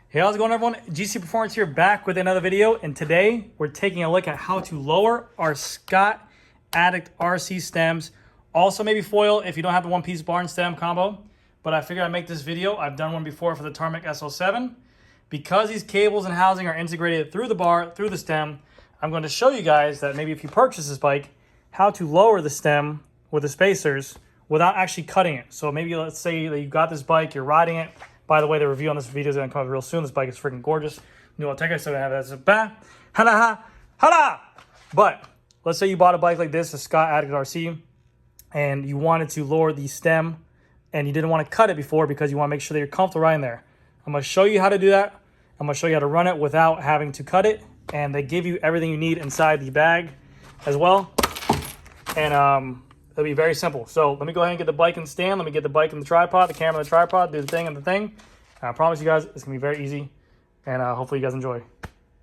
Hey, how's it going, everyone? GC Performance here, back with another video, and today we're taking a look at how to lower our Scott Addict RC stems. Also maybe foil if you don't have the one-piece bar and stem combo, but I figured I'd make this video. I've done one before for the Tarmac SL7. Because these cables and housing are integrated through the bar, through the stem, I'm going to show you guys that maybe if you purchase this bike, how to lower the stem with the spacers without actually cutting it. So maybe let's say that you got this bike, you're riding it. By the way, the review on this video is going to come out real soon. This bike is freaking gorgeous. New Alteca, so I have that as a bah. Hala hala. But let's say you bought a bike like this, a Scott Addict RC, and you wanted to lower the stem, and you didn't want to cut it before because you want to make sure that you're comfortable riding there. I'm going to show you how to do that. I'm going to show you how to run it without having to cut it, and they give you everything you need inside the bag as well. And it'll be very simple. So let me go ahead and get the bike in stand. Let me get the bike in the tripod, the camera in the tripod, do the thing and the thing. And I promise you guys it's going to be very easy. And hopefully you guys enjoy.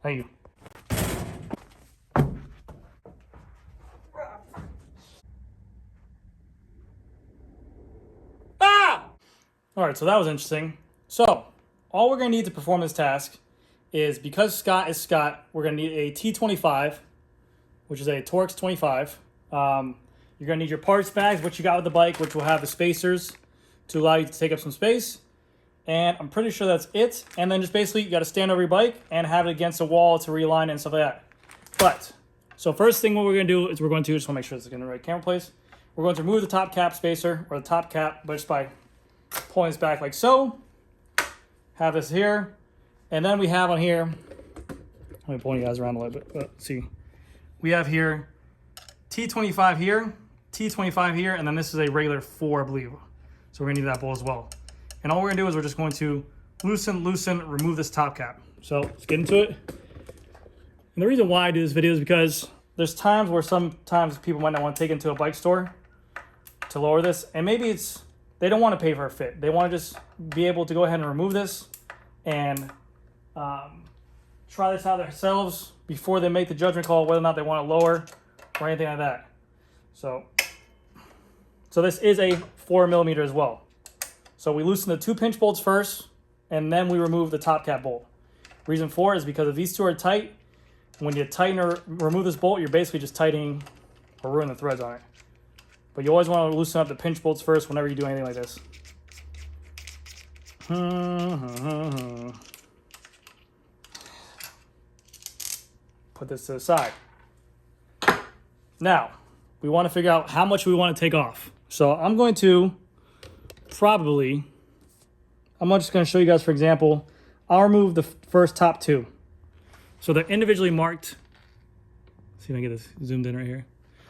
Thank you. Ah! All right, so that was interesting. So all we're going to need to perform this task is, because Scott is Scott, we're going to need a T25, which is a Torx 25. You're going to need your parts bags, which you got with the bike, which will have the spacers to allow you to take up some space. And I'm pretty sure that's it. And then just basically you got to stand over your bike and have it against a wall to realign it and stuff like that. But, so first thing what we're going to do is we're going to, just want to make sure this is in the right camera place. We're going to remove the top cap spacer, or the top cap, but just by pulling this back like so. Have this here. And then we have on here, let me pull you guys around a little bit. Let's see. We have here T25 here, T25 here, and then this is a regular 4, I believe. So we're gonna need that bowl as well. And all we're gonna do is we're just going to loosen, remove this top cap. So let's get into it. And the reason why I do this video is because there's times where sometimes people might not want to take it into a bike store to lower this. And maybe it's, they don't want to pay for a fit. They want to just be able to go ahead and remove this and try this out themselves before they make the judgment call whether or not they want to lower or anything like that. So this is a 4mm as well. So we loosen the 2 pinch bolts first, and then we remove the top cap bolt. Reason for it is because if these two are tight, when you tighten or remove this bolt, you're basically just tightening or ruining the threads on it. But you always want to loosen up the pinch bolts first whenever you do anything like this. Put this to the side. Now, we want to figure out how much we want to take off. So I'm going to just going to show you guys, for example, I'll remove the first top 2. So they're individually marked. Let's see if I can get this zoomed in right here.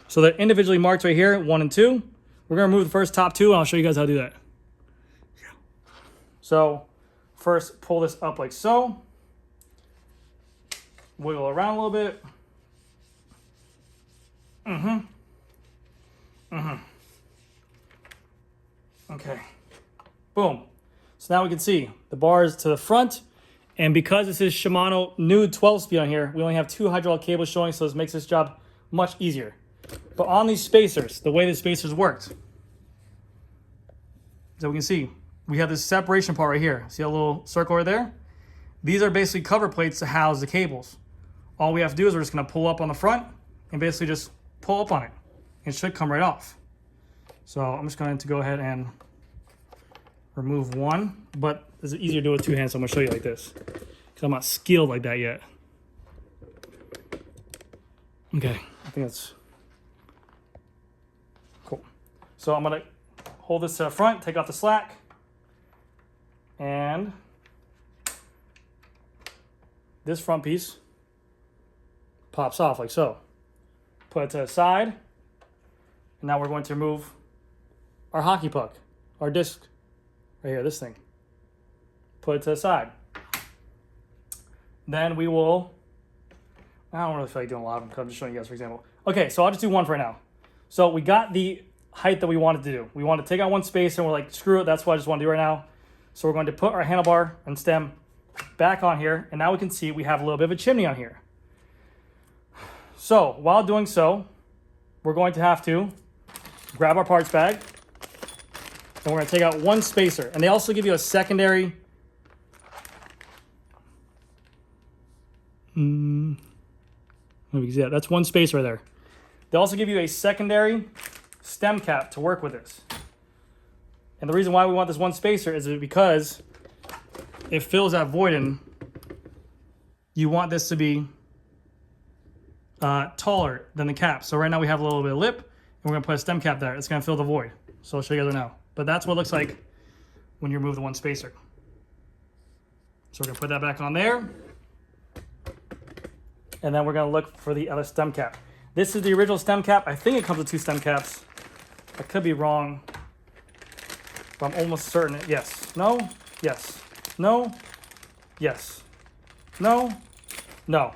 So they're individually marked right here, 1 and 2. We're going to remove the first top 2, and I'll show you guys how to do that. So first, pull this up like so. Wiggle around a little bit. Okay. Boom. So now we can see the bars to the front. And because this is Shimano new 12-speed on here, we only have 2 hydraulic cables showing, so this makes this job much easier. But on these spacers, the way the spacers worked, so we can see, we have this separation part right here. See a little circle right there? These are basically cover plates to house the cables. All we have to do is we're just going to pull up on the front and basically just pull up on it. It should come right off. So I'm just going to go ahead and remove one, but it's easier to do it with 2 hands, so I'm going to show you like this because I'm not skilled like that yet. Okay, I think that's cool. So I'm going to hold this to the front, take off the slack, and this front piece pops off like so. Put it to the side, and now we're going to remove our hockey puck, our disc right here, this thing. Put it to the side. Then we will, I don't really feel like doing a lot of them because I'm just showing you guys for example. Okay, so I'll just do one for right now. So we got the height that we wanted to do. We want to take out one space and we're like, screw it, that's what I just want to do right now. So we're going to put our handlebar and stem back on here, and now we can see we have a little bit of a chimney on here. So while doing so, we're going to have to grab our parts bag, and we're going to take out one spacer. And they also give you a secondary Yeah, that's one space right there. They also give you a secondary stem cap to work with this. And the reason why we want this one spacer is because it fills that void in. You want this to be taller than the cap. So right now we have a little bit of lip, and we're gonna put a stem cap there. It's gonna fill the void. So I'll show you guys now. But that's what it looks like when you remove the one spacer. So we're gonna put that back on there. And then we're gonna look for the other stem cap. This is the original stem cap. I think it comes with 2 stem caps. I could be wrong, but I'm almost certain. Yes, no, yes, no, yes, no, no,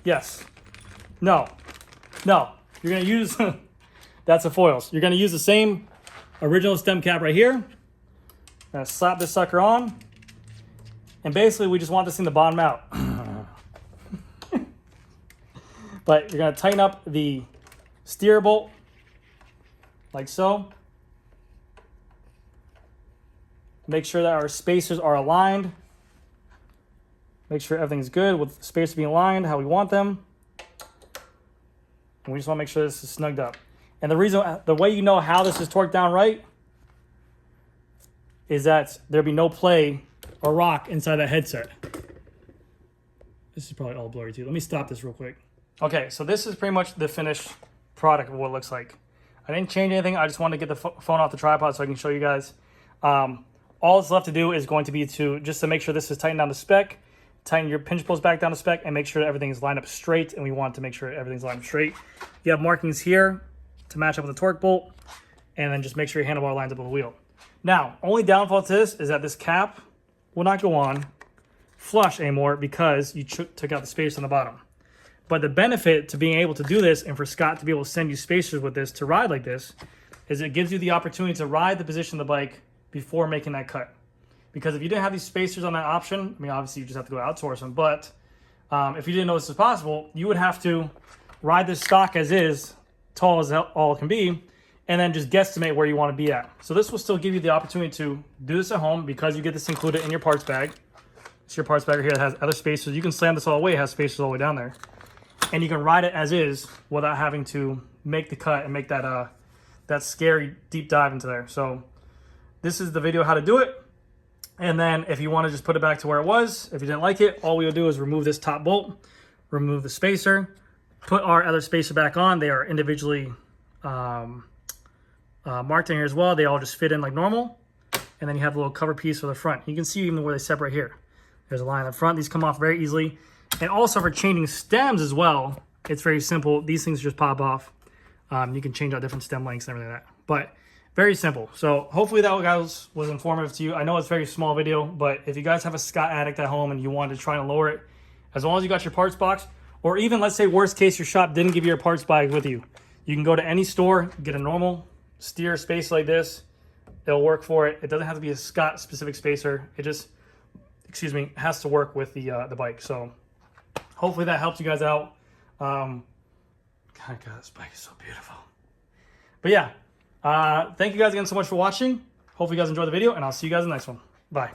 yes, no, no. You're gonna use, that's the foils. You're gonna use the same original stem cap right here. Gonna slap this sucker on. And basically we just want this thing to bottom out. But you're gonna tighten up the steer bolt like so. Make sure that our spacers are aligned. Make sure everything's good with the spacers being aligned how we want them. And we just want to make sure this is snugged up. And the way you know how this is torqued down right is that there'll be no play or rock inside that headset. This is probably all blurry too. Let me stop this real quick. Okay, so this is pretty much the finished product of what it looks like. I didn't change anything. I just wanted to get the phone off the tripod so I can show you guys. All that's left to do is going to be just to make sure this is tightened down to spec, tighten your pinch pulls back down to spec, and make sure that everything is lined up straight. And we want to make sure everything's lined up straight. You have markings here to match up with the torque bolt, and then just make sure your handlebar lines up with the wheel. Now, only downfall to this is that this cap will not go on flush anymore because you took out the space on the bottom. But the benefit to being able to do this and for Scott to be able to send you spacers with this to ride like this is it gives you the opportunity to ride the position of the bike before making that cut. Because if you didn't have these spacers on that option, I mean, obviously you just have to go outsource them, but if you didn't know this was possible, you would have to ride this stock as is, tall as all it can be, and then just guesstimate where you want to be at. So this will still give you the opportunity to do this at home because you get this included in your parts bag. It's your parts bag here that has other spacers. You can slam this all the way, it has spacers all the way down there. And you can ride it as is without having to make the cut and make that that scary deep dive into there. So this is the video how to do it. And then if you want to just put it back to where it was, if you didn't like it, all we will do is remove this top bolt, remove the spacer, put our other spacer back on. They are individually marked in here as well. They all just fit in like normal. And then you have a little cover piece for the front. You can see even where they separate here. There's a line in the front. These come off very easily. And also for changing stems as well, it's very simple. These things just pop off. You can change out different stem lengths and everything like that. But very simple. So hopefully that guys was informative to you. I know it's a very small video, but if you guys have a Scott Addict at home and you wanted to try and lower it, as long as you got your parts box, or even let's say worst case your shop didn't give you your parts bag with you, you can go to any store, get a normal steer space like this. It'll work for it. It doesn't have to be a Scott specific spacer. It just, excuse me, has to work with the bike. So hopefully that helps you guys out. God, this bike is so beautiful. But yeah, thank you guys again so much for watching. Hopefully you guys enjoyed the video, and I'll see you guys in the next one. Bye.